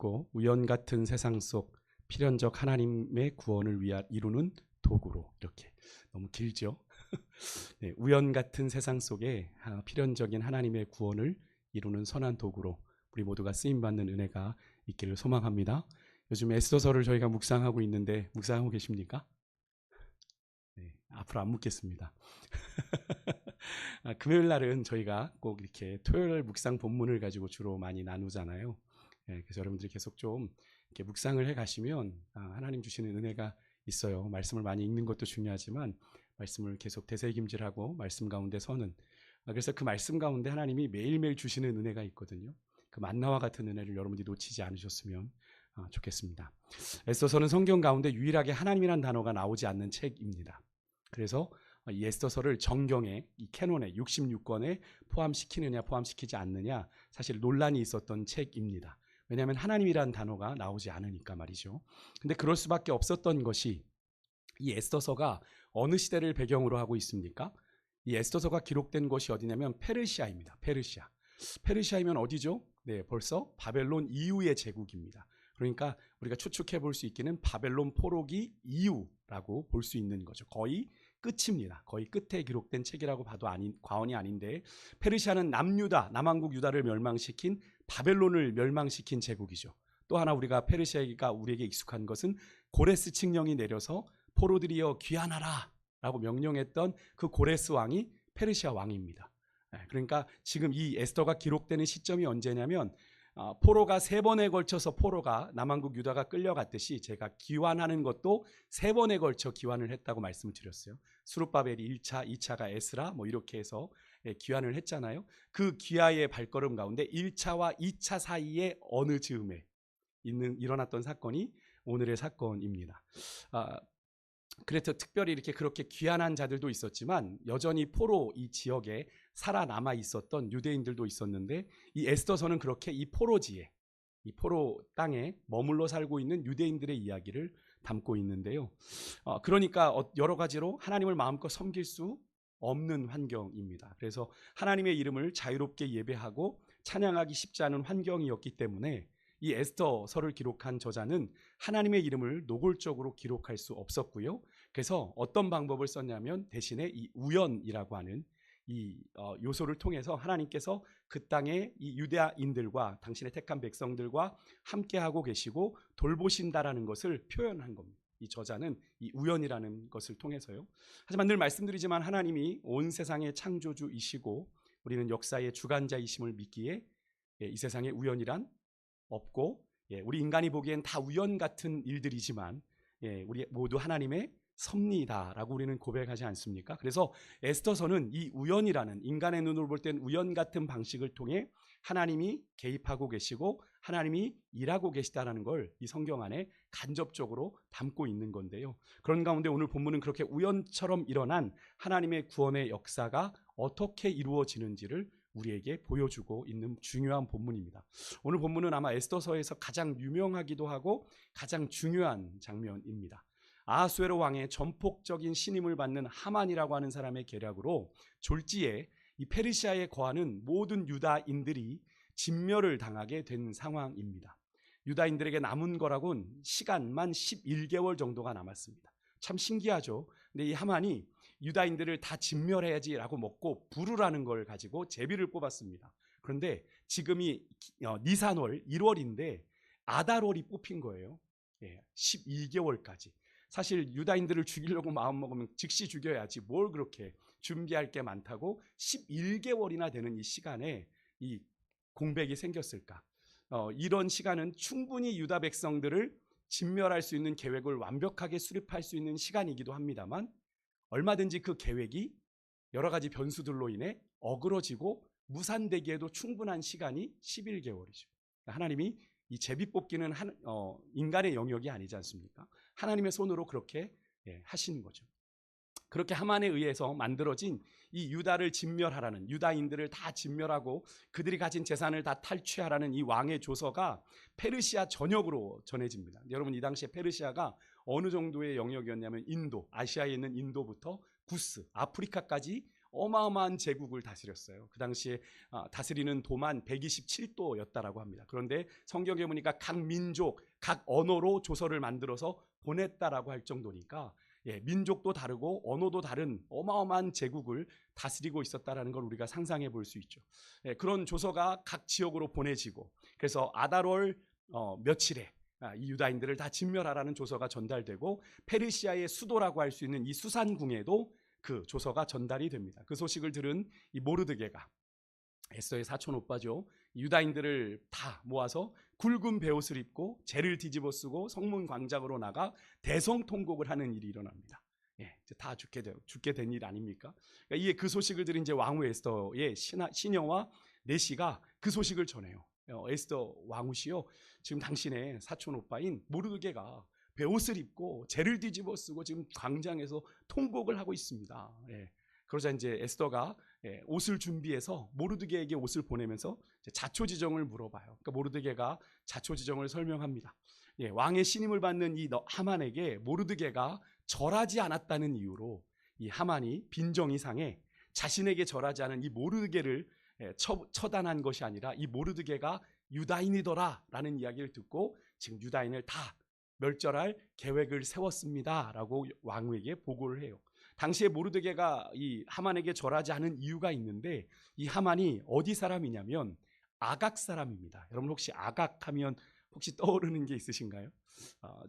고 우연 같은 세상 속 필연적 하나님의 구원을 이루는 도구로. 이렇게 너무 길죠? 네, 우연 같은 세상 속에 필연적인 하나님의 구원을 이루는 선한 도구로 우리 모두가 쓰임받는 은혜가 있기를 소망합니다. 요즘 에스더서를 저희가 묵상하고 있는데 묵상하고 계십니까? 네, 앞으로 안 묻겠습니다. 금요일 날은 저희가 꼭 이렇게 토요일 묵상 본문을 가지고 주로 많이 나누잖아요. 네, 그래서 여러분들이 계속 좀 이렇게 묵상을 해 가시면 하나님 주시는 은혜가 있어요. 말씀을 많이 읽는 것도 중요하지만 말씀을 계속 되새김질하고 말씀 가운데 서는, 그래서 그 말씀 가운데 하나님이 매일매일 주시는 은혜가 있거든요. 그 만나와 같은 은혜를 여러분들이 놓치지 않으셨으면 좋겠습니다. 에스더서는 성경 가운데 유일하게 하나님이라는 단어가 나오지 않는 책입니다. 그래서 이 에스더서를 정경에, 이 캐논에 66권에 포함시키느냐 포함시키지 않느냐 사실 논란이 있었던 책입니다. 왜냐하면 하나님이라는 단어가 나오지 않으니까 말이죠. 근데 그럴 수밖에 없었던 것이, 이 에스더서가 어느 시대를 배경으로 하고 있습니까? 이 에스더서가 기록된 곳이 어디냐면 페르시아입니다. 페르시아이면 어디죠? 네, 벌써 바벨론 이후의 제국입니다. 그러니까 우리가 추측해 볼 수 있기는 바벨론 포로기 이후라고 볼 수 있는 거죠. 거의 끝입니다. 거의 끝에 기록된 책이라고 봐도 과언이 아닌데, 페르시아는 남유다, 남왕국 유다를 멸망시킨, 바벨론을 멸망시킨 제국이죠. 또 하나 우리가 페르시아가 우리에게 익숙한 것은 고레스 칙령이 내려서 포로들이여 귀환하라 라고 명령했던 그 고레스 왕이 페르시아 왕입니다. 그러니까 지금 이 에스더가 기록되는 시점이 언제냐면 포로가 3번에 걸쳐서 포로가 남왕국 유다가 끌려갔듯이 제가 귀환하는 것도 3번에 걸쳐 귀환을 했다고 말씀을 드렸어요. 스룹바벨이 1차, 2차가 에스라 이렇게 해서 귀환을 했잖아요. 그 귀하의 발걸음 가운데 1차와 2차 사이에 어느 즈음에 일어났던 사건이 오늘의 사건입니다. 그래서 특별히 이렇게 그렇게 귀환한 자들도 있었지만 여전히 포로 이 지역에 살아남아 있었던 유대인들도 있었는데, 이 에스더서는 그렇게 이 포로지에, 이 포로 땅에 머물러 살고 있는 유대인들의 이야기를 담고 있는데요. 그러니까 여러 가지로 하나님을 마음껏 섬길 수 없는 환경입니다. 그래서 하나님의 이름을 자유롭게 예배하고 찬양하기 쉽지 않은 환경이었기 때문에 이 에스더서를 기록한 저자는 하나님의 이름을 노골적으로 기록할 수 없었고요. 그래서 어떤 방법을 썼냐면 대신에 이 우연이라고 하는 이 요소를 통해서 하나님께서 그 땅의 이 유대인들과 당신의 택한 백성들과 함께하고 계시고 돌보신다라는 것을 표현한 겁니다. 이 저자는 이 우연이라는 것을 통해서요. 하지만 늘 말씀드리지만 하나님이 온 세상의 창조주이시고 우리는 역사의 주관자이심을 믿기에 이 세상에 우연이란 없고, 우리 인간이 보기엔 다 우연 같은 일들이지만 우리 모두 하나님의 섭리다라고 우리는 고백하지 않습니까? 그래서 에스더서는 이 우연이라는, 인간의 눈으로 볼 땐 우연 같은 방식을 통해 하나님이 개입하고 계시고 하나님이 일하고 계시다라는 걸 이 성경 안에 간접적으로 담고 있는 건데요. 그런 가운데 오늘 본문은 그렇게 우연처럼 일어난 하나님의 구원의 역사가 어떻게 이루어지는지를 우리에게 보여주고 있는 중요한 본문입니다. 오늘 본문은 아마 에스더서에서 가장 유명하기도 하고 가장 중요한 장면입니다. 아하수에로 왕의 전폭적인 신임을 받는 하만이라고 하는 사람의 계략으로 졸지에 이 페르시아에 거하는 모든 유다인들이 진멸을 당하게 된 상황입니다. 유다인들에게 남은 거라고는 시간만 11개월 정도가 남았습니다. 참 신기하죠. 근데 이 하만이 유다인들을 다 진멸해야지라고 먹고 부르라는 걸 가지고 제비를 뽑았습니다. 그런데 지금이 니산월 1월인데 아달월이 뽑힌 거예요. 12개월까지. 사실 유다인들을 죽이려고 마음먹으면 즉시 죽여야지 뭘 그렇게 준비할 게 많다고 11개월이나 되는 이 시간에 이 공백이 생겼을까. 이런 시간은 충분히 유다 백성들을 진멸할 수 있는 계획을 완벽하게 수립할 수 있는 시간이기도 합니다만, 얼마든지 그 계획이 여러 가지 변수들로 인해 어그러지고 무산되기에도 충분한 시간이 11개월이죠. 하나님이 이 제비 뽑기는 인간의 영역이 아니지 않습니까? 하나님의 손으로 그렇게 하시는 거죠. 그렇게 하만에 의해서 만들어진 이 유다를 진멸하라는, 유다인들을 다 진멸하고 그들이 가진 재산을 다 탈취하라는 이 왕의 조서가 페르시아 전역으로 전해집니다. 여러분, 이 당시에 페르시아가 어느 정도의 영역이었냐면 인도, 아시아에 있는 인도부터 구스, 아프리카까지 어마어마한 제국을 다스렸어요. 그 당시에 다스리는 도만 127도였다라고 합니다. 그런데 성경에 보니까 각 민족, 각 언어로 조서를 만들어서 보냈다라고 할 정도니까 민족도 다르고 언어도 다른 어마어마한 제국을 다스리고 있었다라는 걸 우리가 상상해 볼 수 있죠. 그런 조서가 각 지역으로 보내지고 그래서 아달월 며칠에 이 유다인들을 다 진멸하라는 조서가 전달되고 페르시아의 수도라고 할 수 있는 이 수산궁에도 그 조서가 전달이 됩니다. 그 소식을 들은 이 모르드게가, 에스더의 사촌 오빠죠, 유다인들을 다 모아서 굵은 베옷을 입고 재를 뒤집어 쓰고 성문 광장으로 나가 대성통곡을 하는 일이 일어납니다. 다 죽게 된 일 아닙니까? 그러니까 이게 그 소식을 들은 이제 왕후 에스더의 시녀와 내시가 그 소식을 전해요. 에스더 왕후시여, 지금 당신의 사촌 오빠인 모르드게가 베옷을 입고 재를 뒤집어 쓰고 지금 광장에서 통곡을 하고 있습니다. 그러자 이제 에스더가 옷을 준비해서 모르드게에게 옷을 보내면서 자초지정을 물어봐요. 그러니까 모르드게가 자초지정을 설명합니다. 왕의 신임을 받는 이 하만에게 모르드게가 절하지 않았다는 이유로 이 하만이 빈정이 상해 자신에게 절하지 않은 이 모르드게를 처단한 것이 아니라 이 모르드게가 유다인이더라 라는 이야기를 듣고 지금 유다인을 다 멸절할 계획을 세웠습니다 라고 왕후에게 보고를 해요. 당시에 모르드게가 이 하만에게 절하지 않은 이유가 있는데, 이 하만이 어디 사람이냐면 아각 사람입니다. 여러분 혹시 아각 하면 혹시 떠오르는 게 있으신가요?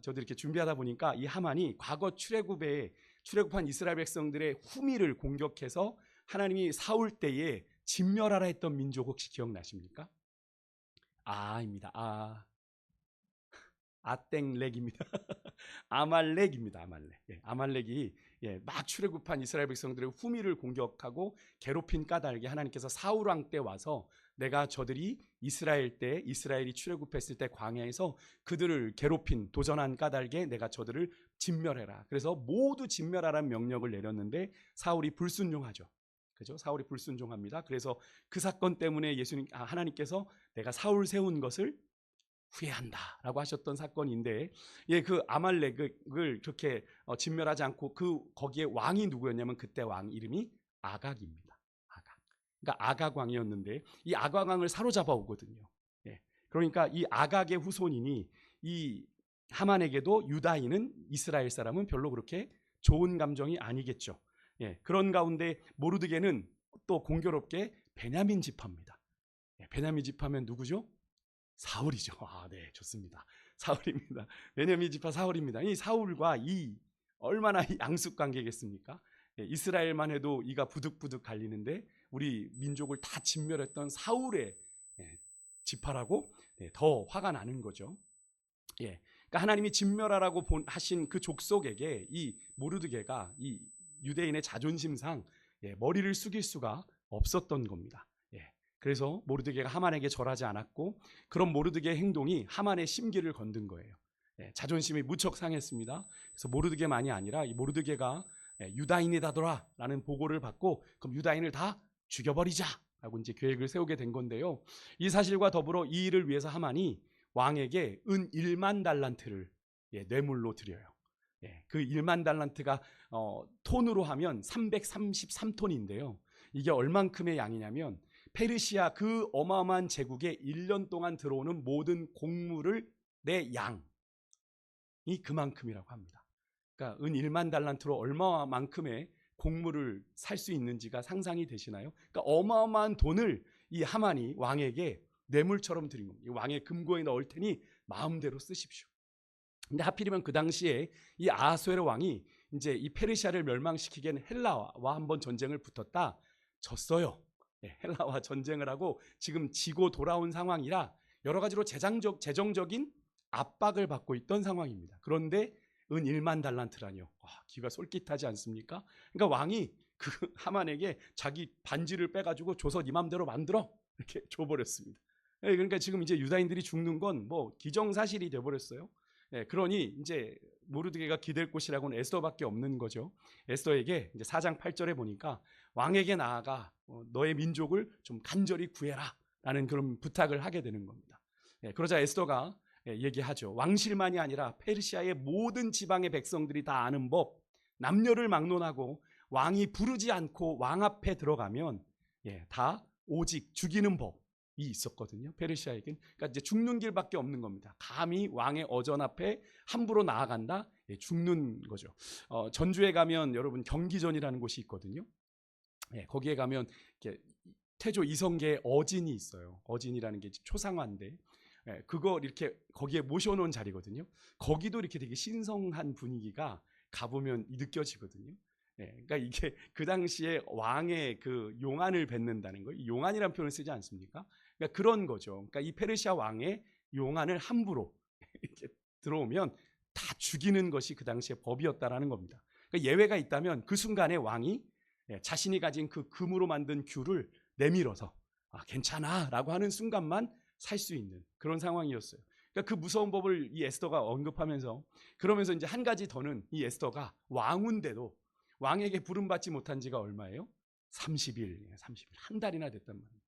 저도 이렇게 준비하다 보니까 이 하만이 과거 출애굽한 이스라엘 백성들의 후미를 공격해서 하나님이 사울 때에 진멸하라 했던 민족 혹시 기억나십니까? 아입니다. 아땡렉입니다. 아말렉입니다. 아말렉이 막 출애굽한 이스라엘 백성들의 후미를 공격하고 괴롭힌 까닭에 하나님께서 사울 왕 때 와서 내가 저들이 이스라엘이 출애굽했을 때 광야에서 그들을 괴롭힌 도전한 까닭에 내가 저들을 진멸해라. 그래서 모두 진멸하라는 명령을 내렸는데 사울이 불순종하죠. 그죠? 사울이 불순종합니다. 그래서 그 사건 때문에 하나님께서 내가 사울 세운 것을 후회한다라고 하셨던 사건인데, 그 아말렉을 그렇게 진멸하지 않고 거기에 왕이 누구였냐면 그때 왕 이름이 아각입니다. 그러니까 아각 왕이었는데 이 아각 왕을 사로잡아 오거든요. 그러니까 이 아각의 후손이니 이 하만에게도 유다인은 이스라엘 사람은 별로 그렇게 좋은 감정이 아니겠죠. 그런 가운데 모르드게는 또 공교롭게 베냐민 지파입니다. 베냐민 지파면 누구죠? 사울이죠. 네, 좋습니다. 사울입니다. 베냐민 지파 사울입니다. 이 사울과 얼마나 양숙 관계겠습니까? 이스라엘만 해도 이가 부득부득 갈리는데 우리 민족을 다 진멸했던 사울의 지파라고 더 화가 나는 거죠. 그러니까 하나님이 진멸하라고 하신 그 족속에게 이 모르드게가 이 유대인의 자존심상 머리를 숙일 수가 없었던 겁니다. 그래서 모르드게가 하만에게 절하지 않았고, 그런 모르드게의 행동이 하만의 심기를 건든 거예요. 자존심이 무척 상했습니다. 그래서 모르드게만이 아니라 이 모르드게가 유다인이다더라 라는 보고를 받고 그럼 유다인을 다 죽여버리자 라고 이제 계획을 세우게 된 건데요. 이 사실과 더불어 이 일을 위해서 하만이 왕에게 은 1만 달란트를 뇌물로 드려요. 그 1만 달란트가 톤으로 하면 333톤인데요. 이게 얼만큼의 양이냐면 페르시아 그 어마어마한 제국에 1년 동안 들어오는 모든 곡물을 내 양이 그만큼이라고 합니다. 그러니까 은 1만 달란트로 얼마만큼의 곡물을 살 수 있는지가 상상이 되시나요? 그러니까 어마어마한 돈을 이 하만이 왕에게 뇌물처럼 드린 겁니다. 이 왕의 금고에 넣을 테니 마음대로 쓰십시오. 근데 하필이면 그 당시에 이 아하수에로 왕이 이제 이 페르시아를 멸망시키기엔 헬라와 한번 전쟁을 붙었다 졌어요. 헬라와 전쟁을 하고 지금 지고 돌아온 상황이라 여러 가지로 재정적인 압박을 받고 있던 상황입니다. 그런데 은 1만 달란트라뇨. 귀가 솔깃하지 않습니까? 그러니까 왕이 그 하만에게 자기 반지를 빼가지고 줘서 네 맘대로 만들어 이렇게 줘버렸습니다. 그러니까 지금 이제 유다인들이 죽는 건 뭐 기정사실이 돼버렸어요. 그러니 이제 모르드게가 기댈 곳이라고는 에스더밖에 없는 거죠. 에스더에게 이제 4장 8절에 보니까 왕에게 나아가 너의 민족을 좀 간절히 구해라 라는 그런 부탁을 하게 되는 겁니다. 그러자 에스더가 얘기하죠. 왕실만이 아니라 페르시아의 모든 지방의 백성들이 다 아는 법, 남녀를 막론하고 왕이 부르지 않고 왕 앞에 들어가면 다 오직 죽이는 법이 있었거든요. 페르시아에겐. 그러니까 이제 죽는 길밖에 없는 겁니다. 감히 왕의 어전 앞에 함부로 나아간다? 죽는 거죠. 전주에 가면 여러분 경기전이라는 곳이 있거든요. 거기에 가면 이렇게 태조 이성계의 어진이 있어요. 어진이라는 게 초상화인데 그거 이렇게 거기에 모셔놓은 자리거든요. 거기도 이렇게 되게 신성한 분위기가 가보면 느껴지거든요. 그러니까 이게 그 당시에 왕의 그 용안을 뱉는다는 거예요. 용안이라는 표현을 쓰지 않습니까? 그러니까 그런 거죠. 그러니까 이 페르시아 왕의 용안을 함부로 이렇게 들어오면 다 죽이는 것이 그 당시의 법이었다라는 겁니다. 그러니까 예외가 있다면 그 순간에 왕이 자신이 가진 그 금으로 만든 귤을 내밀어서 괜찮아라고 하는 순간만 살 수 있는 그런 상황이었어요. 그러니까 그 무서운 법을 이 에스더가 언급하면서 그러면서 이제 한 가지 더는 이 에스더가 왕운데도 왕에게 부름받지 못한 지가 얼마예요? 30일, 한 달이나 됐단 말이에요.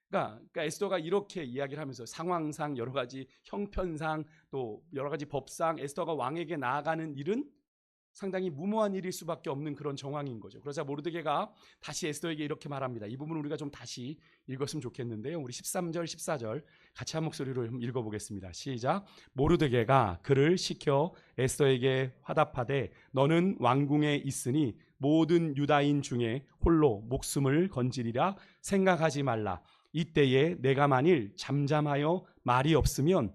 그러니까 에스더가 이렇게 이야기를 하면서 상황상 여러 가지 형편상 또 여러 가지 법상 에스더가 왕에게 나아가는 일은 상당히 무모한 일일 수밖에 없는 그런 정황인 거죠. 그러자 모르드게가 다시 에스더에게 이렇게 말합니다. 이 부분을 우리가 좀 다시 읽었으면 좋겠는데요. 우리 13절, 14절 같이 한 목소리로 읽어보겠습니다. 시작. 모르드게가 그를 시켜 에스더에게 화답하되 너는 왕궁에 있으니 모든 유다인 중에 홀로 목숨을 건지리라 생각하지 말라. 이때에 내가 만일 잠잠하여 말이 없으면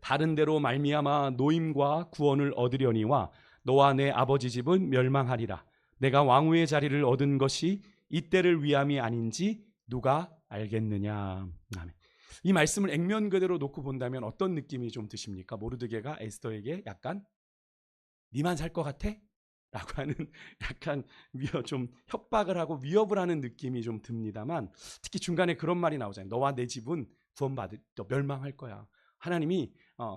다른 데로 말미암아 노임과 구원을 얻으려니와 너와 내 아버지 집은 멸망하리라. 내가 왕후의 자리를 얻은 것이 이때를 위함이 아닌지 누가 알겠느냐. 아멘. 이 말씀을 액면 그대로 놓고 본다면 어떤 느낌이 좀 드십니까? 모르드게가 에스더에게 약간 니만 살 것 같아? 라고 하는 약간 좀 협박을 하고 위협을 하는 느낌이 좀 듭니다만 특히 중간에 그런 말이 나오잖아요. 너와 내 집은 멸망할 거야. 하나님이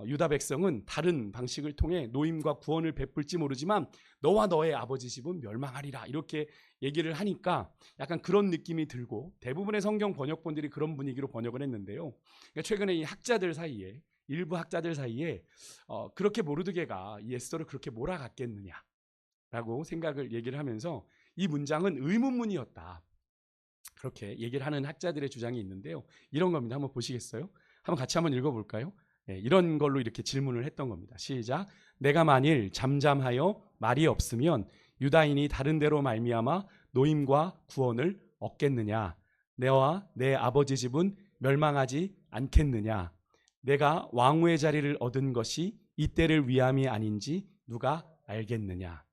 유다 백성은 다른 방식을 통해 노임과 구원을 베풀지 모르지만 너와 너의 아버지 집은 멸망하리라 이렇게 얘기를 하니까 약간 그런 느낌이 들고 대부분의 성경 번역본들이 그런 분위기로 번역을 했는데요. 그러니까 최근에 이 학자들 사이에 일부 학자들 사이에 그렇게 모르드게가 이 에스더를 그렇게 몰아갔겠느냐라고 생각을 얘기를 하면서 이 문장은 의문문이었다. 그렇게 얘기를 하는 학자들의 주장이 있는데요. 이런 겁니다. 한번 보시겠어요? 한번 같이 한번 읽어볼까요? 이런 걸로 이렇게 질문을 했던 겁니다. 시작. 내가 만일 잠잠하여 말이 없으면 유다인이 다른 데로 말미암아 노임과 구원을 얻겠느냐? 내와 내 아버지 집은 멸망하지 않겠느냐? 내가 왕후의 자리를 얻은 것이 이때를 위함이 아닌지 누가 알겠느냐?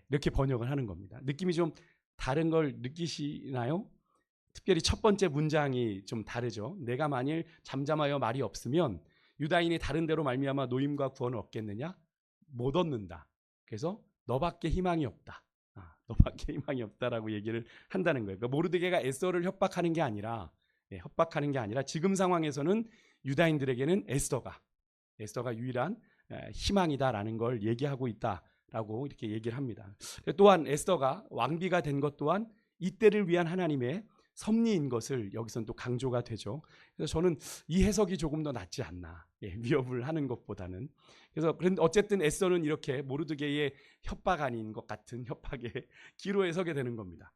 이렇게 번역을 하는 겁니다. 느낌이 좀 다른 걸 느끼시나요? 특별히 첫 번째 문장이 좀 다르죠. 내가 만일 잠잠하여 말이 없으면 유다인이 다른 데로 말미암아 노임과 구원을 얻겠느냐? 못 얻는다. 그래서 너밖에 희망이 없다. 너밖에 희망이 없다라고 얘기를 한다는 거예요. 그러니까 모르드게가 에스더를 협박하는 게 아니라 지금 상황에서는 유다인들에게는 에스더가 유일한 희망이다라는 걸 얘기하고 있다라고 이렇게 얘기를 합니다. 또한 에스더가 왕비가 된 것 또한 이때를 위한 하나님의 섭리인 것을 여기서는 또 강조가 되죠. 그래서 저는 이 해석이 조금 더 낫지 않나. 위협을 하는 것보다는. 그래서 어쨌든 에스더는 이렇게 모르드게의 협박 아닌 것 같은 협박의 기로에 서게 되는 겁니다.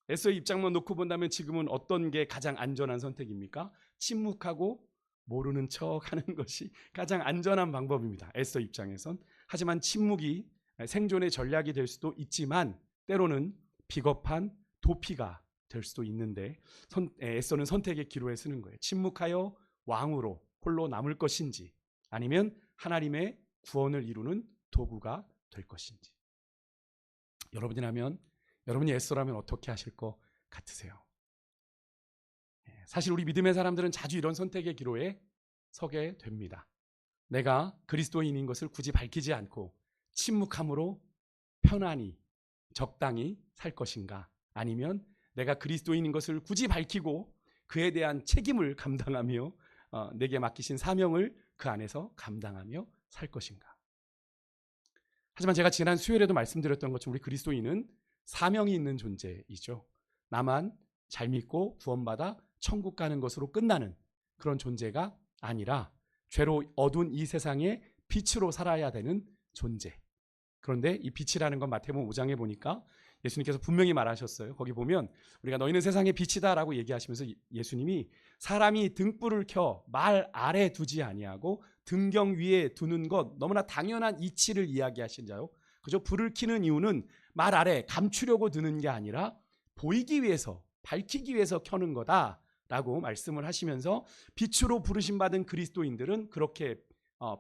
에스더의 입장만 놓고 본다면 지금은 어떤 게 가장 안전한 선택입니까? 침묵하고 모르는 척하는 것이 가장 안전한 방법입니다. 에스더 입장에선. 하지만 침묵이 생존의 전략이 될 수도 있지만 때로는 비겁한 도피가 될 수도 있는데 에스더는 선택의 기로에 서는 거예요. 침묵하여 왕으로 홀로 남을 것인지 아니면 하나님의 구원을 이루는 도구가 될 것인지. 여러분이 에스더라면 어떻게 하실 것 같으세요? 사실 우리 믿음의 사람들은 자주 이런 선택의 기로에 서게 됩니다. 내가 그리스도인인 것을 굳이 밝히지 않고 침묵함으로 편안히 적당히 살 것인가, 아니면 내가 그리스도인인 것을 굳이 밝히고 그에 대한 책임을 감당하며 내게 맡기신 사명을 그 안에서 감당하며 살 것인가. 하지만 제가 지난 수요일에도 말씀드렸던 것처럼 우리 그리스도인은 사명이 있는 존재이죠. 나만 잘 믿고 구원받아 천국 가는 것으로 끝나는 그런 존재가 아니라 죄로 어두운 이 세상에 빛으로 살아야 되는 존재. 그런데 이 빛이라는 건 마태복음 5장에 보니까 예수님께서 분명히 말하셨어요. 거기 보면 우리가 너희는 세상의 빛이다라고 얘기하시면서 예수님이 사람이 등불을 켜 말 아래 두지 아니하고 등경 위에 두는 것 너무나 당연한 이치를 이야기하신 자요. 그죠? 불을 켜는 이유는 말 아래 감추려고 드는 게 아니라 보이기 위해서, 밝히기 위해서 켜는 거다라고 말씀을 하시면서 빛으로 부르심 받은 그리스도인들은 그렇게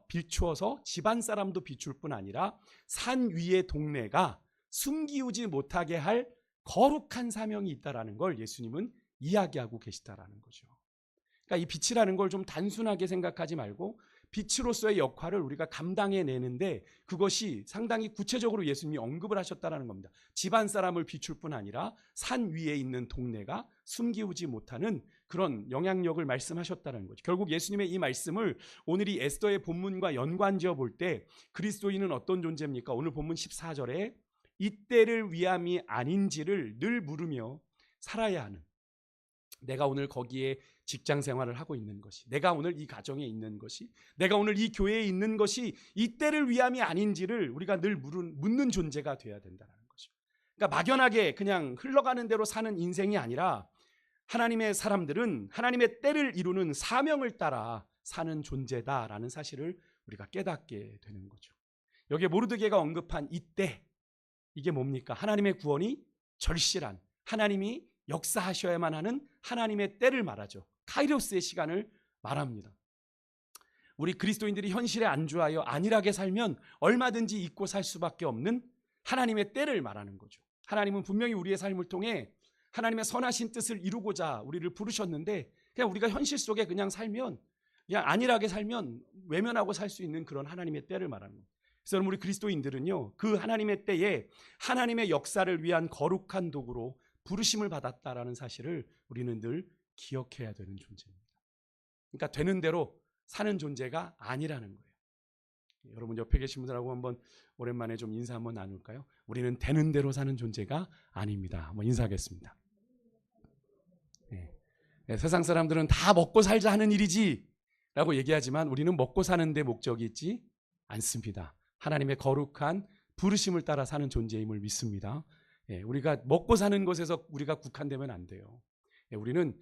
비추어서 집안 사람도 비출 뿐 아니라 산 위의 동네가 숨기우지 못하게 할 거룩한 사명이 있다라는 걸 예수님은 이야기하고 계시다라는 거죠. 그러니까 이 빛이라는 걸 좀 단순하게 생각하지 말고 빛으로서의 역할을 우리가 감당해내는데 그것이 상당히 구체적으로 예수님이 언급을 하셨다는 겁니다. 집안 사람을 비출 뿐 아니라 산 위에 있는 동네가 숨기우지 못하는 그런 영향력을 말씀하셨다는 거죠. 결국 예수님의 이 말씀을 오늘 이 에스더의 본문과 연관지어 볼 때 그리스도인은 어떤 존재입니까? 오늘 본문 14절에 이때를 위함이 아닌지를 늘 물으며 살아야 하는, 내가 오늘 거기에 직장 생활을 하고 있는 것이, 내가 오늘 이 가정에 있는 것이, 내가 오늘 이 교회에 있는 것이 이때를 위함이 아닌지를 우리가 늘 묻는 존재가 되어야 된다는 거죠. 그러니까 막연하게 그냥 흘러가는 대로 사는 인생이 아니라 하나님의 사람들은 하나님의 때를 이루는 사명을 따라 사는 존재다라는 사실을 우리가 깨닫게 되는 거죠. 여기에 모르드게가 언급한 이때, 이게 뭡니까? 하나님의 구원이 절실한, 하나님이 역사하셔야만 하는 하나님의 때를 말하죠. 카이로스의 시간을 말합니다. 우리 그리스도인들이 현실에 안주하여 안일하게 살면 얼마든지 잊고 살 수밖에 없는 하나님의 때를 말하는 거죠. 하나님은 분명히 우리의 삶을 통해 하나님의 선하신 뜻을 이루고자 우리를 부르셨는데 그냥 우리가 현실 속에 그냥 살면, 그냥 안일하게 살면 외면하고 살 수 있는 그런 하나님의 때를 말하는 거예요. 그래서 우리 그리스도인들은요, 그 하나님의 때에 하나님의 역사를 위한 거룩한 도구로 부르심을 받았다라는 사실을 우리는 늘 기억해야 되는 존재입니다. 그러니까 되는 대로 사는 존재가 아니라는 거예요. 여러분 옆에 계신 분들하고 한번 오랜만에 좀 인사 한번 나눌까요? 우리는 되는 대로 사는 존재가 아닙니다. 한번 인사하겠습니다. 네, 세상 사람들은 다 먹고 살자 하는 일이지 라고 얘기하지만 우리는 먹고 사는 데 목적이 있지 않습니다. 하나님의 거룩한 부르심을 따라 사는 존재임을 믿습니다. 우리가 먹고 사는 것에서 우리가 국한되면 안 돼요. 우리는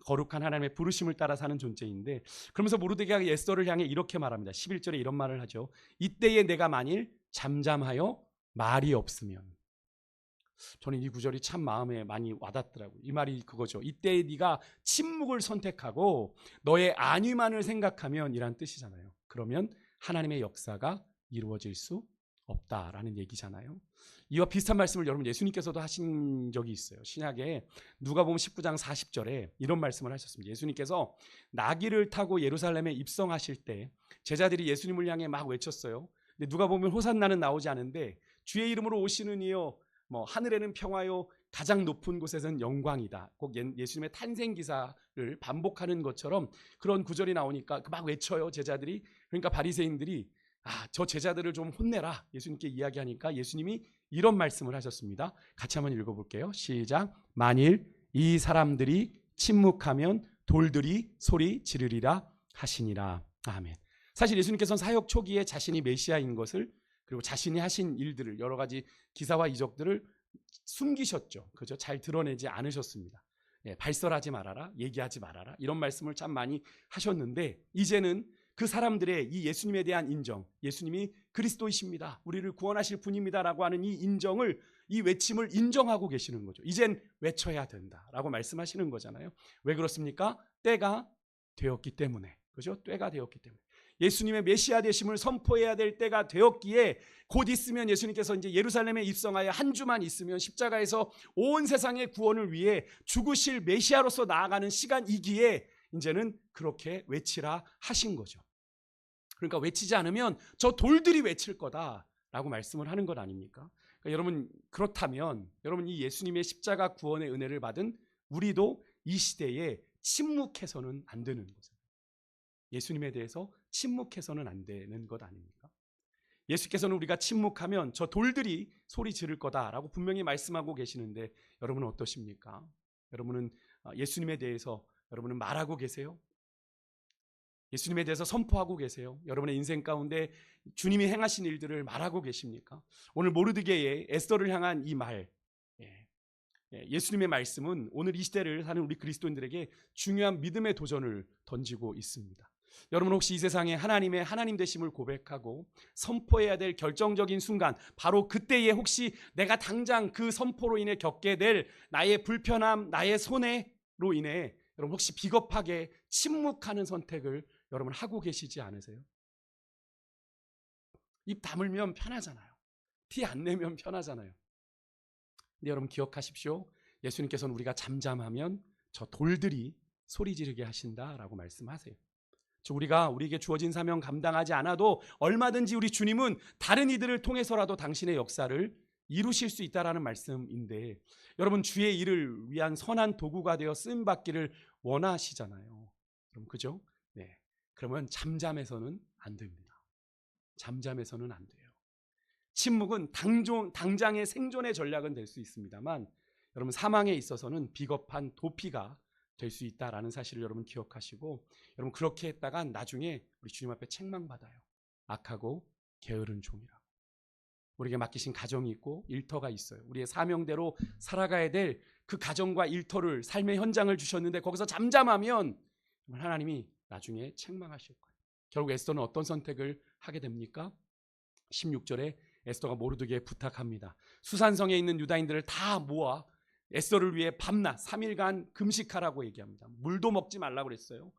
거룩한 하나님의 부르심을 따라 사는 존재인데, 그러면서 모르드게가 에스더를 향해 이렇게 말합니다. 11절에 이런 말을 하죠. 이때에 내가 만일 잠잠하여 말이 없으면. 저는 이 구절이 참 마음에 많이 와닿더라고요. 이 말이 그거죠. 이때에 네가 침묵을 선택하고 너의 안위만을 생각하면 이란 뜻이잖아요. 그러면 하나님의 역사가 이루어질 수 없다라는 얘기잖아요. 이와 비슷한 말씀을 여러분 예수님께서도 하신 적이 있어요. 신약에 누가복음 19장 40절에 이런 말씀을 하셨습니다. 예수님께서 나귀를 타고 예루살렘에 입성하실 때 제자들이 예수님을 향해 막 외쳤어요. 근데 누가 보면 호산나는 나오지 않은데 주의 이름으로 오시는 이여 하늘에는 평화요 가장 높은 곳에서는 영광이다. 꼭 예수님의 탄생 기사를 반복하는 것처럼 그런 구절이 나오니까 막 외쳐요, 제자들이. 그러니까 바리새인들이 저 제자들을 좀 혼내라 예수님께 이야기하니까 예수님이 이런 말씀을 하셨습니다. 같이 한번 읽어볼게요. 시작. 만일 이 사람들이 침묵하면 돌들이 소리 지르리라 하시니라. 아멘. 사실 예수님께서는 사역 초기에 자신이 메시아인 것을, 그리고 자신이 하신 일들을, 여러 가지 기사와 이적들을 숨기셨죠. 그죠? 잘 드러내지 않으셨습니다. 발설하지 말아라, 얘기하지 말아라, 이런 말씀을 참 많이 하셨는데 이제는 그 사람들의 이 예수님에 대한 인정, 예수님이 그리스도이십니다, 우리를 구원하실 분입니다라고 하는 이 인정을, 이 외침을 인정하고 계시는 거죠. 이젠 외쳐야 된다라고 말씀하시는 거잖아요. 왜 그렇습니까? 때가 되었기 때문에. 그죠? 때가 되었기 때문에. 예수님의 메시아 되심을 선포해야 될 때가 되었기에 곧 있으면 예수님께서 이제 예루살렘에 입성하여 한 주만 있으면 십자가에서 온 세상의 구원을 위해 죽으실 메시아로서 나아가는 시간이기에 이제는 그렇게 외치라 하신 거죠. 그러니까 외치지 않으면 저 돌들이 외칠 거다라고 말씀을 하는 것 아닙니까? 그러니까 여러분, 그렇다면 여러분 이 예수님의 십자가 구원의 은혜를 받은 우리도 이 시대에 침묵해서는 안 되는 거죠. 예수님에 대해서 침묵해서는 안 되는 것 아닙니까? 예수께서는 우리가 침묵하면 저 돌들이 소리 지를 거다라고 분명히 말씀하고 계시는데 여러분은 어떠십니까? 여러분은 예수님에 대해서 여러분은 말하고 계세요? 예수님에 대해서 선포하고 계세요? 여러분의 인생 가운데 주님이 행하신 일들을 말하고 계십니까? 오늘 모르드게의 에스더를 향한 이 말, 예수님의 말씀은 오늘 이 시대를 사는 우리 그리스도인들에게 중요한 믿음의 도전을 던지고 있습니다. 여러분 혹시 이 세상에 하나님의 하나님 되심을 고백하고 선포해야 될 결정적인 순간, 바로 그때에 혹시 내가 당장 그 선포로 인해 겪게 될 나의 불편함, 나의 손해로 인해 여러분 혹시 비겁하게 침묵하는 선택을 여러분 하고 계시지 않으세요? 입 다물면 편하잖아요. 티 안 내면 편하잖아요. 근데 여러분 기억하십시오. 예수님께서는 우리가 잠잠하면 저 돌들이 소리 지르게 하신다라고 말씀하세요. 우리가 우리에게 주어진 사명 감당하지 않아도 얼마든지 우리 주님은 다른 이들을 통해서라도 당신의 역사를 이루실 수 있다라는 말씀인데, 여러분 주의 일을 위한 선한 도구가 되어 쓰임 받기를 원하시잖아요. 그럼 그죠? 네. 그러면 잠잠해서는 안 됩니다. 잠잠해서는 안 돼요. 침묵은 당장의 생존의 전략은 될 수 있습니다만 여러분 사망에 있어서는 비겁한 도피가 될 수 있다라는 사실을 여러분 기억하시고, 여러분 그렇게 했다가 나중에 우리 주님 앞에 책망받아요. 악하고 게으른 종이라고. 우리에게 맡기신 가정이 있고 일터가 있어요. 우리의 사명대로 살아가야 될 그 가정과 일터를, 삶의 현장을 주셨는데 거기서 잠잠하면 하나님이 나중에 책망하실 거예요. 결국 에스더는 어떤 선택을 하게 됩니까? 16절에 에스더가 모르드게에 부탁합니다. 수산성에 있는 유다인들을 다 모아 에스더를 위해 밤낮 3일간 금식하라고 얘기합니다. 물도 먹지 말라고 그랬어요.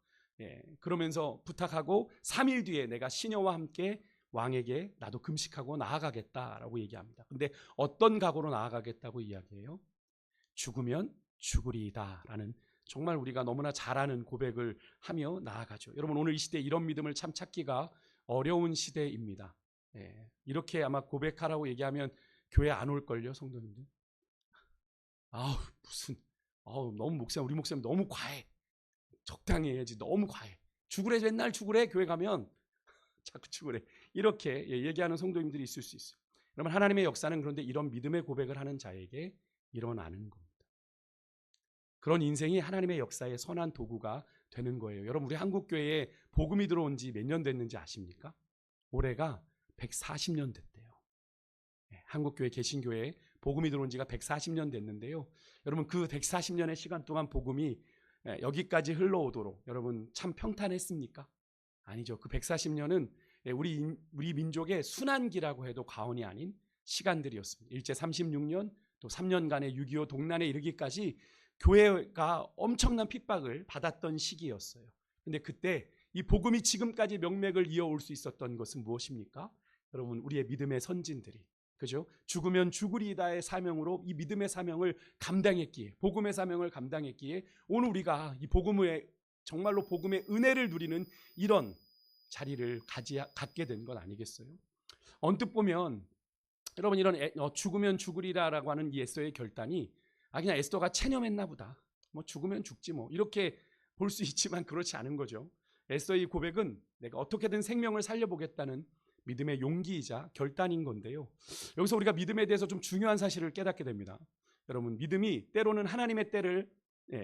그러면서 부탁하고 3일 뒤에 내가 시녀와 함께 왕에게 나도 금식하고 나아가겠다라고 얘기합니다. 근데 어떤 각오로 나아가겠다고 이야기해요? 죽으면 죽으리이다 라는 정말 우리가 너무나 잘 아는 고백을 하며 나아가죠. 여러분 오늘 이 시대에 이런 믿음을 참 찾기가 어려운 시대입니다. 이렇게 아마 고백하라고 얘기하면 교회 안 올걸요, 성도님들. 너무 우리 목사님 너무 과해. 적당히 해야지, 너무 과해. 죽으래, 맨날 죽으래, 교회 가면 자꾸 죽으래. 이렇게 얘기하는 성도님들이 있을 수 있어요. 여러분 하나님의 역사는 그런데 이런 믿음의 고백을 하는 자에게 일어나는 겁니다. 그런 인생이 하나님의 역사의 선한 도구가 되는 거예요. 여러분 우리 한국교회에 복음이 들어온 지 몇 년 됐는지 아십니까? 올해가 140년 됐대요. 한국교회 개신교회에 복음이 들어온 지가 140년 됐는데요. 여러분 그 140년의 시간 동안 복음이 여기까지 흘러오도록 여러분 참 평탄했습니까? 아니죠. 그 140년은 우리 민족의 순환기라고 해도 과언이 아닌 시간들이었습니다. 일제 36년 또 3년간의 6.25 동란에 이르기까지 교회가 엄청난 핍박을 받았던 시기였어요. 근데 그때 이 복음이 지금까지 명맥을 이어올 수 있었던 것은 무엇입니까? 여러분 우리의 믿음의 선진들이, 그죠? 죽으면 죽으리다의 사명으로 이 믿음의 사명을 감당했기에, 복음의 사명을 감당했기에 오늘 우리가 이 복음의 정말로 복음의 은혜를 누리는 이런 자리를 갖게 된 건 아니겠어요? 언뜻 보면 여러분 이런 죽으면 죽으리라라고 하는 이 에스더의 결단이 그냥 에스더가 체념했나 보다. 죽으면 죽지 이렇게 볼 수 있지만 그렇지 않은 거죠. 에스더의 고백은 내가 어떻게든 생명을 살려보겠다는 믿음의 용기이자 결단인 건데요. 여기서 우리가 믿음에 대해서 좀 중요한 사실을 깨닫게 됩니다. 여러분 믿음이 때로는 하나님의 때를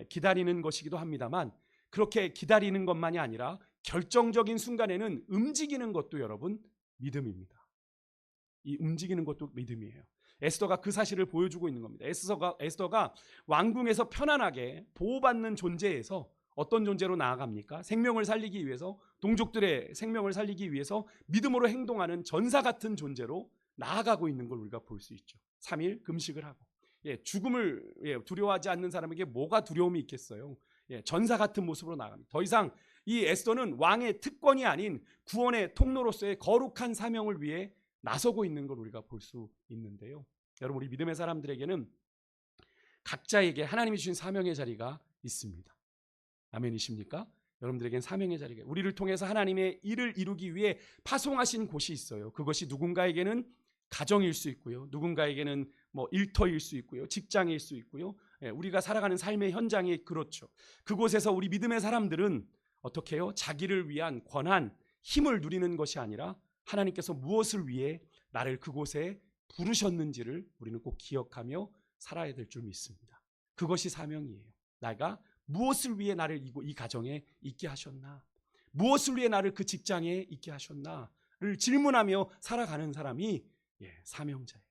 기다리는 것이기도 합니다만, 그렇게 기다리는 것만이 아니라 결정적인 순간에는 움직이는 것도 여러분 믿음입니다. 이 움직이는 것도 믿음이에요. 에스더가 그 사실을 보여주고 있는 겁니다. 에스더가 왕궁에서 편안하게 보호받는 존재에서 어떤 존재로 나아갑니까? 생명을 살리기 위해서, 동족들의 생명을 살리기 위해서 믿음으로 행동하는 전사 같은 존재로 나아가고 있는 걸 우리가 볼 수 있죠. 3일 금식을 하고. 죽음을 두려워하지 않는 사람에게 뭐가 두려움이 있겠어요? 전사 같은 모습으로 나아갑니다. 더 이상 이 에스더는 왕의 특권이 아닌 구원의 통로로서의 거룩한 사명을 위해 나서고 있는 걸 우리가 볼 수 있는데요. 여러분 우리 믿음의 사람들에게는 각자에게 하나님이 주신 사명의 자리가 있습니다. 아멘이십니까? 여러분들에겐 사명의 자리가, 우리를 통해서 하나님의 일을 이루기 위해 파송하신 곳이 있어요. 그것이 누군가에게는 가정일 수 있고요, 누군가에게는 일터일 수 있고요, 직장일 수 있고요, 우리가 살아가는 삶의 현장이 그렇죠. 그곳에서 우리 믿음의 사람들은 어떻게 해요? 자기를 위한 권한, 힘을 누리는 것이 아니라 하나님께서 무엇을 위해 나를 그곳에 부르셨는지를 우리는 꼭 기억하며 살아야 될 줄 믿습니다. 그것이 사명이에요. 내가 무엇을 위해 나를 이 가정에 있게 하셨나, 무엇을 위해 나를 그 직장에 있게 하셨나를 질문하며 살아가는 사람이 사명자예요.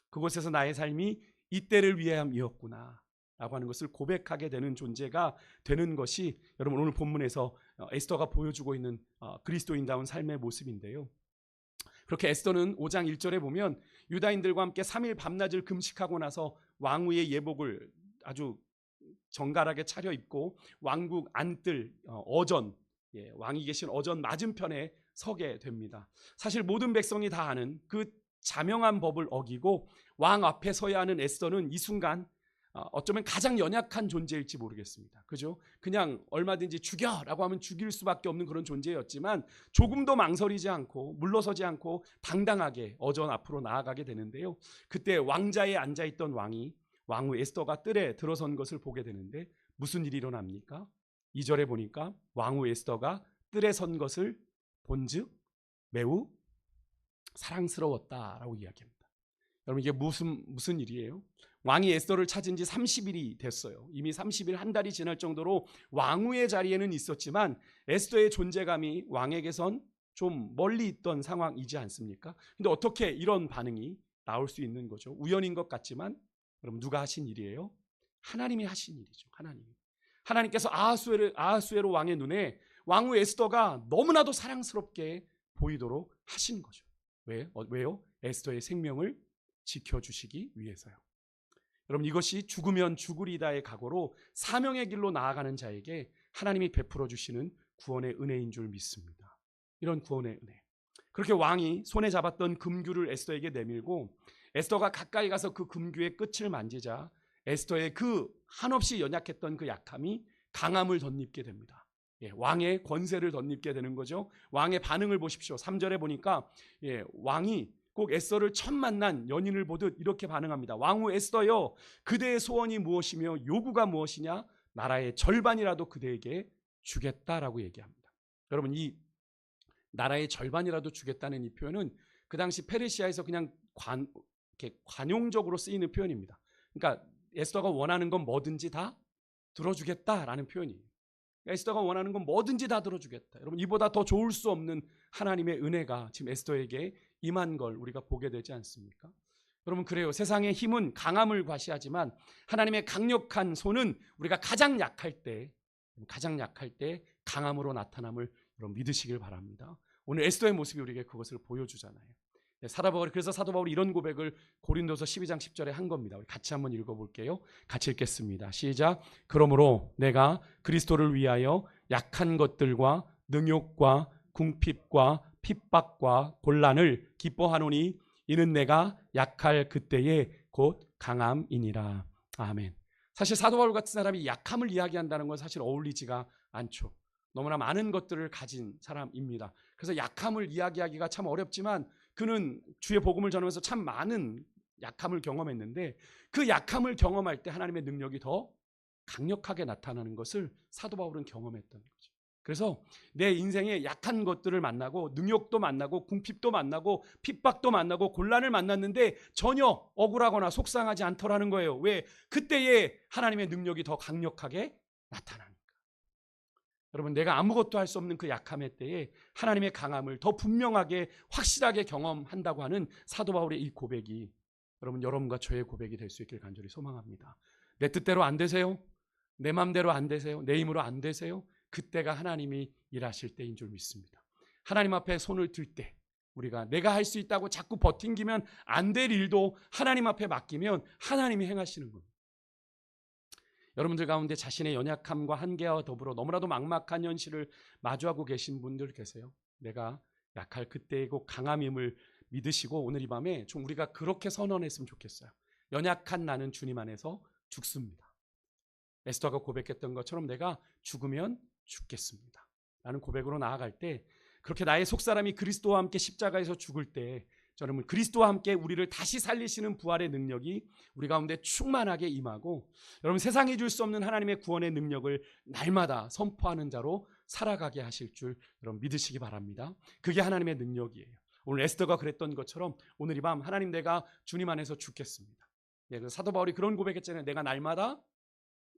그곳에서 나의 삶이 이때를 위함이었구나 라고 하는 것을 고백하게 되는 존재가 되는 것이 여러분 오늘 본문에서 에스더가 보여주고 있는 그리스도인다운 삶의 모습인데요. 그렇게 에스더는 5장 1절에 보면 유다인들과 함께 3일 밤낮을 금식하고 나서 왕후의 예복을 아주 정갈하게 차려입고 왕국 안뜰 어전, 왕이 계신 어전 맞은편에 서게 됩니다. 사실 모든 백성이 다 아는 그 자명한 법을 어기고 왕 앞에 서야 하는 에스더는 이 순간 어쩌면 가장 연약한 존재일지 모르겠습니다. 그죠? 그냥 얼마든지 죽여라고 하면 죽일 수밖에 없는 그런 존재였지만 조금도 망설이지 않고 물러서지 않고 당당하게 어전 앞으로 나아가게 되는데요. 그때 왕자에 앉아있던 왕후 에스더가 뜰에 들어선 것을 보게 되는데 무슨 일이 일어납니까? 2절에 보니까 왕후 에스더가 뜰에 선 것을 본즉 매우 사랑스러웠다라고 이야기합니다. 여러분 이게 무슨 일이에요? 왕이 에스더를 찾은 지 30일이 됐어요. 이미 30일 한 달이 지날 정도로 왕후의 자리에는 있었지만 에스더의 존재감이 왕에게선 좀 멀리 있던 상황이지 않습니까? 근데 어떻게 이런 반응이 나올 수 있는 거죠? 우연인 것 같지만 여러분 누가 하신 일이에요? 하나님이 하신 일이죠. 하나님께서 아하수에로 왕의 눈에 왕후 에스더가 너무나도 사랑스럽게 보이도록 하신 거죠. 왜요? 에스더의 생명을 지켜주시기 위해서요. 여러분 이것이 죽으면 죽으리다의 각오로 사명의 길로 나아가는 자에게 하나님이 베풀어 주시는 구원의 은혜인 줄 믿습니다. 이런 구원의 은혜. 그렇게 왕이 손에 잡았던 금규를 에스더에게 내밀고 에스더가 가까이 가서 그 금규의 끝을 만지자 에스더의 그 한없이 연약했던 그 약함이 강함을 덧입게 됩니다. 왕의 권세를 덧입게 되는 거죠. 왕의 반응을 보십시오. 3절에 보니까 왕이 꼭 에스더를 처음 만난 연인을 보듯 이렇게 반응합니다. 왕후 에스더여, 그대의 소원이 무엇이며 요구가 무엇이냐? 나라의 절반이라도 그대에게 주겠다라고 얘기합니다. 여러분 이 나라의 절반이라도 주겠다는 이 표현은 그 당시 페르시아에서 그냥 이렇게 관용적으로 쓰이는 표현입니다. 그러니까 에스더가 원하는 건 뭐든지 다 들어주겠다라는 표현이에요. 에스더가 원하는 건 뭐든지 다 들어주겠다. 여러분 이보다 더 좋을 수 없는 하나님의 은혜가 지금 에스더에게 임한 걸 우리가 보게 되지 않습니까? 여러분 그래요. 세상의 힘은 강함을 과시하지만 하나님의 강력한 손은 우리가 가장 약할 때 강함으로 나타남을 여러분 믿으시길 바랍니다. 오늘 에스더의 모습이 우리에게 그것을 보여주잖아요. 그래서 사도 바울이 이런 고백을 고린도서 12장 10절에 한 겁니다. 우리 같이 한번 읽어볼게요. 같이 읽겠습니다. 시작. 그러므로 내가 그리스도를 위하여 약한 것들과 능욕과 궁핍과 핍박과 곤란을 기뻐하노니 이는 내가 약할 그때에 곧 강함이니라. 아멘. 사실 사도 바울 같은 사람이 약함을 이야기한다는 건 사실 어울리지가 않죠. 너무나 많은 것들을 가진 사람입니다. 그래서 약함을 이야기하기가 참 어렵지만 그는 주의 복음을 전하면서 참 많은 약함을 경험했는데 그 약함을 경험할 때 하나님의 능력이 더 강력하게 나타나는 것을 사도 바울은 경험했던 거죠. 그래서 내 인생에 약한 것들을 만나고 능욕도 만나고 궁핍도 만나고 핍박도 만나고 곤란을 만났는데 전혀 억울하거나 속상하지 않더라는 거예요. 왜? 그때에 하나님의 능력이 더 강력하게 나타나니까. 여러분 내가 아무것도 할 수 없는 그 약함의 때에 하나님의 강함을 더 분명하게 확실하게 경험한다고 하는 사도 바울의 이 고백이 여러분과 저의 고백이 될 수 있길 간절히 소망합니다. 내 뜻대로 안 되세요? 내 마음대로 안 되세요? 내 힘으로 안 되세요? 그때가 하나님이 일하실 때인 줄 믿습니다. 하나님 앞에 손을 들 때 우리가 내가 할 수 있다고 자꾸 버팅기면 안 될 일도 하나님 앞에 맡기면 하나님이 행하시는 겁니다. 여러분들 가운데 자신의 연약함과 한계와 더불어 너무나도 막막한 현실을 마주하고 계신 분들 계세요. 내가 약할 그때의 그 강함임을 믿으시고 오늘 이 밤에 좀 우리가 그렇게 선언했으면 좋겠어요. 연약한 나는 주님 안에서 죽습니다. 에스더가 고백했던 것처럼 내가 죽으면 죽겠습니다 라는 고백으로 나아갈 때 그렇게 나의 속사람이 그리스도와 함께 십자가에서 죽을 때 여러분 그리스도와 함께 우리를 다시 살리시는 부활의 능력이 우리 가운데 충만하게 임하고 여러분 세상이 줄 수 없는 하나님의 구원의 능력을 날마다 선포하는 자로 살아가게 하실 줄 여러분 믿으시기 바랍니다. 그게 하나님의 능력이에요. 오늘 에스더가 그랬던 것처럼 오늘 이 밤 하나님 내가 주님 안에서 죽겠습니다. 그래서 사도 바울이 그런 고백했잖아요. 내가 날마다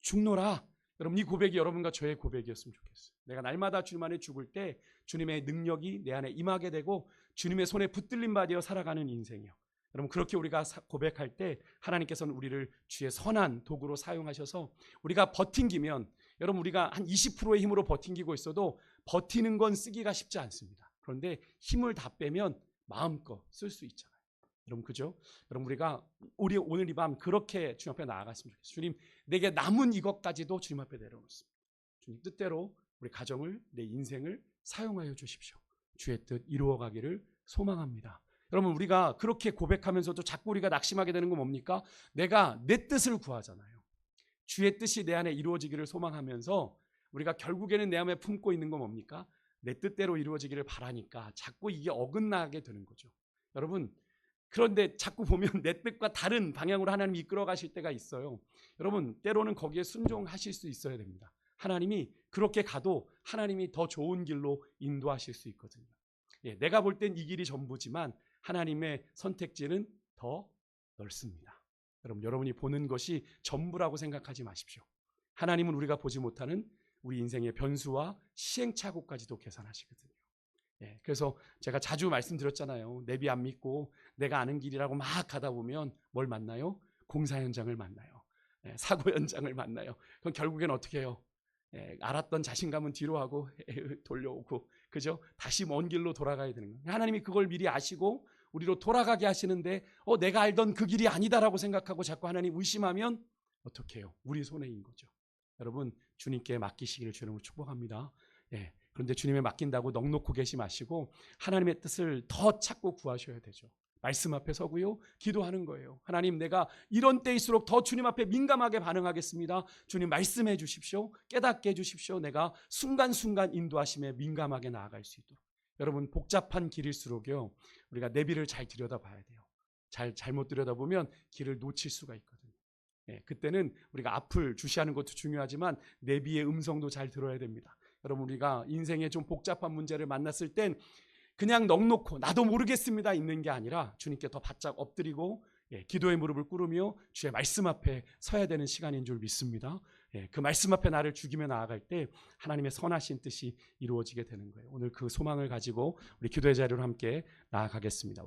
죽노라. 여러분 이 고백이 여러분과 저의 고백이었으면 좋겠어요. 내가 날마다 주님 안에 죽을 때 주님의 능력이 내 안에 임하게 되고 주님의 손에 붙들림 받아 살아가는 인생이요. 여러분 그렇게 우리가 고백할 때 하나님께서는 우리를 주의 선한 도구로 사용하셔서 우리가 버팅기면 여러분 우리가 한 20%의 힘으로 버팅기고 있어도 버티는 건 쓰기가 쉽지 않습니다. 그런데 힘을 다 빼면 마음껏 쓸 수 있잖아요. 여러분 그죠? 여러분 우리가 오늘 이 밤 그렇게 주님 앞에 나아갔으면 좋겠어요. 주님 내게 남은 이것까지도 주님 앞에 내려놓습니다. 주님 뜻대로 우리 가정을 내 인생을 사용하여 주십시오. 주의 뜻 이루어가기를 소망합니다. 여러분 우리가 그렇게 고백하면서도 자꾸 우리가 낙심하게 되는 건 뭡니까? 내가 내 뜻을 구하잖아요. 주의 뜻이 내 안에 이루어지기를 소망하면서 우리가 결국에는 내 안에 품고 있는 건 뭡니까? 내 뜻대로 이루어지기를 바라니까 자꾸 이게 어긋나게 되는 거죠. 여러분 그런데 자꾸 보면 내 뜻과 다른 방향으로 하나님이 이끌어 가실 때가 있어요. 여러분 때로는 거기에 순종하실 수 있어야 됩니다. 하나님이 그렇게 가도 하나님이 더 좋은 길로 인도하실 수 있거든요. 내가 볼 땐 이 길이 전부지만 하나님의 선택지는 더 넓습니다. 여러분이 보는 것이 전부라고 생각하지 마십시오. 하나님은 우리가 보지 못하는 우리 인생의 변수와 시행착오까지도 계산하시거든요. 그래서 제가 자주 말씀드렸잖아요. 내비 안 믿고 내가 아는 길이라고 막 가다 보면 뭘 만나요? 공사 현장을 만나요. 사고 현장을 만나요. 그럼 결국엔 어떻게 해요? 알았던 자신감은 뒤로 하고 돌려오고 그죠? 다시 먼 길로 돌아가야 되는 거예요. 하나님이 그걸 미리 아시고 우리로 돌아가게 하시는데 내가 알던 그 길이 아니다라고 생각하고 자꾸 하나님 의심하면 어떻게 해요? 우리 손에 있는 거죠. 여러분 주님께 맡기시기를 주님으로 축복합니다. 그런데 주님에 맡긴다고 넋놓고 계시 마시고 하나님의 뜻을 더 찾고 구하셔야 되죠. 말씀 앞에 서고요. 기도하는 거예요. 하나님 내가 이런 때일수록 더 주님 앞에 민감하게 반응하겠습니다. 주님 말씀해 주십시오. 깨닫게 해 주십시오. 내가 순간순간 인도하심에 민감하게 나아갈 수 있도록. 여러분 복잡한 길일수록요. 우리가 내비를 잘 들여다봐야 돼요. 잘못 들여다보면 길을 놓칠 수가 있거든요. 그때는 우리가 앞을 주시하는 것도 중요하지만 내비의 음성도 잘 들어야 됩니다. 여러분 우리가 인생에 좀 복잡한 문제를 만났을 땐 그냥 넋놓고 나도 모르겠습니다 있는 게 아니라 주님께 더 바짝 엎드리고 기도의 무릎을 꿇으며 주의 말씀 앞에 서야 되는 시간인 줄 믿습니다. 그 말씀 앞에 나를 죽이며 나아갈 때 하나님의 선하신 뜻이 이루어지게 되는 거예요. 오늘 그 소망을 가지고 우리 기도의 자리로 함께 나아가겠습니다.